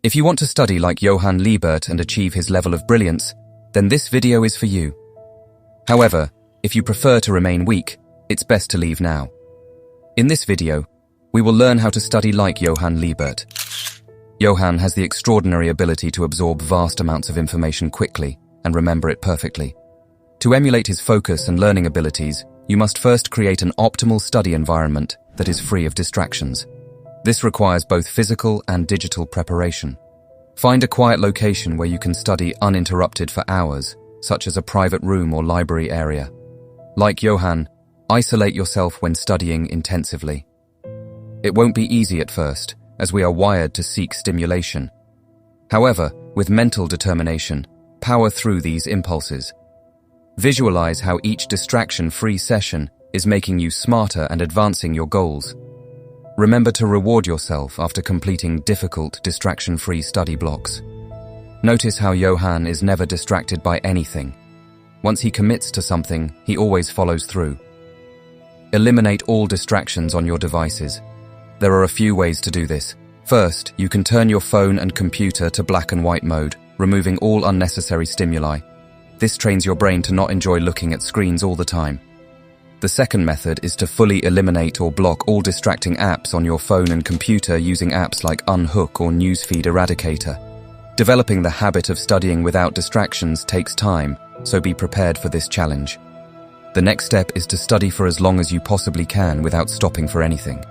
If you want to study like Johan Liebert and achieve his level of brilliance, then this video is for you. However, if you prefer to remain weak, it's best to leave now. In this video, we will learn how to study like Johan Liebert. Johan has the extraordinary ability to absorb vast amounts of information quickly and remember it perfectly. To emulate his focus and learning abilities, you must first create an optimal study environment that is free of distractions. This requires both physical and digital preparation. Find a quiet location where you can study uninterrupted for hours, such as a private room or library area. Like Johan, isolate yourself when studying intensively. It won't be easy at first, as we are wired to seek stimulation. However, with mental determination, power through these impulses. Visualize how each distraction-free session is making you smarter and advancing your goals. Remember to reward yourself after completing difficult, distraction-free study blocks. Notice how Johan is never distracted by anything. Once he commits to something, he always follows through. Eliminate all distractions on your devices. There are a few ways to do this. First, you can turn your phone and computer to black and white mode, removing all unnecessary stimuli. This trains your brain to not enjoy looking at screens all the time. The second method is to fully eliminate or block all distracting apps on your phone and computer using apps like Unhook or Newsfeed Eradicator. Developing the habit of studying without distractions takes time, so be prepared for this challenge. The next step is to study for as long as you possibly can without stopping for anything.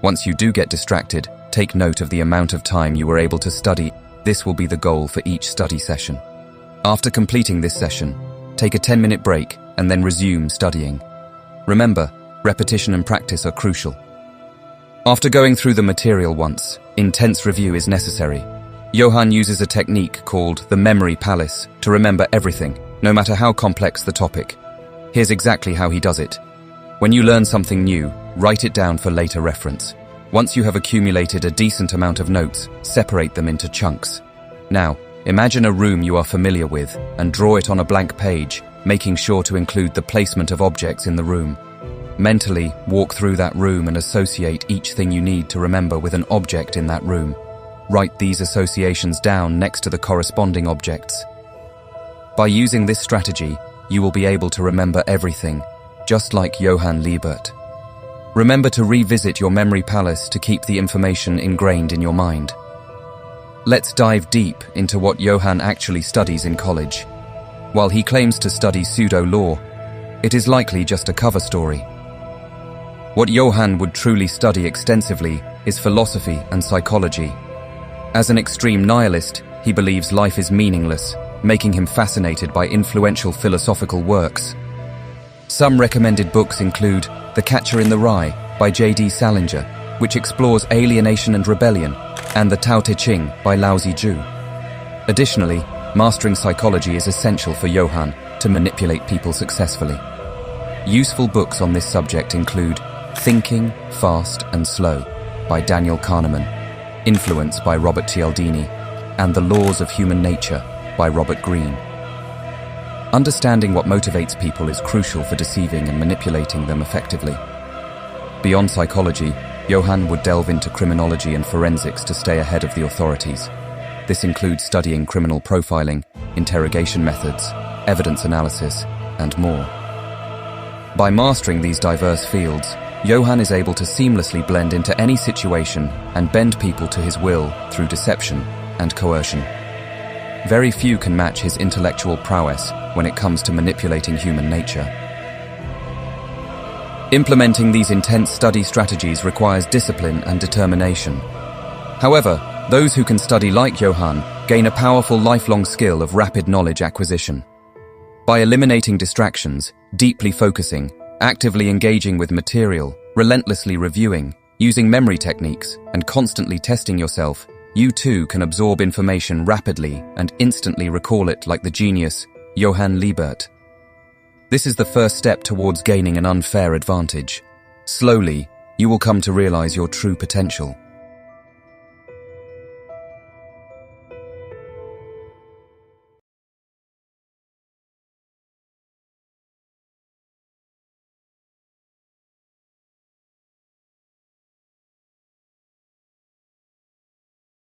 Once you do get distracted, take note of the amount of time you were able to study. This will be the goal for each study session. After completing this session, take a 10-minute break and then resume studying. Remember, repetition and practice are crucial. After going through the material once, intense review is necessary. Johan uses a technique called the memory palace to remember everything, no matter how complex the topic. Here's exactly how he does it. When you learn something new, write it down for later reference. Once you have accumulated a decent amount of notes, separate them into chunks. Now, imagine a room you are familiar with and draw it on a blank page, making sure to include the placement of objects in the room. Mentally, walk through that room and associate each thing you need to remember with an object in that room. Write these associations down next to the corresponding objects. By using this strategy, you will be able to remember everything, just like Johan Liebert. Remember to revisit your memory palace to keep the information ingrained in your mind. Let's dive deep into what Johan actually studies in college. While he claims to study pseudo-law, it is likely just a cover story. What Johan would truly study extensively is philosophy and psychology. As an extreme nihilist, he believes life is meaningless, making him fascinated by influential philosophical works. Some recommended books include The Catcher in the Rye by J.D. Salinger, which explores alienation and rebellion, and The Tao Te Ching by Lao Tzu. Additionally, mastering psychology is essential for Johan to manipulate people successfully. Useful books on this subject include Thinking, Fast and Slow by Daniel Kahneman, Influence by Robert Cialdini, and The Laws of Human Nature by Robert Greene. Understanding what motivates people is crucial for deceiving and manipulating them effectively. Beyond psychology, Johan would delve into criminology and forensics to stay ahead of the authorities. This includes studying criminal profiling, interrogation methods, evidence analysis, and more. By mastering these diverse fields, Johan is able to seamlessly blend into any situation and bend people to his will through deception and coercion. Very few can match his intellectual prowess when it comes to manipulating human nature. Implementing these intense study strategies requires discipline and determination. However, those who can study like Johan gain a powerful lifelong skill of rapid knowledge acquisition. By eliminating distractions, deeply focusing, actively engaging with material, relentlessly reviewing, using memory techniques, and constantly testing yourself, you too can absorb information rapidly and instantly recall it like the genius Johan Liebert. This is the first step towards gaining an unfair advantage. Slowly, you will come to realize your true potential.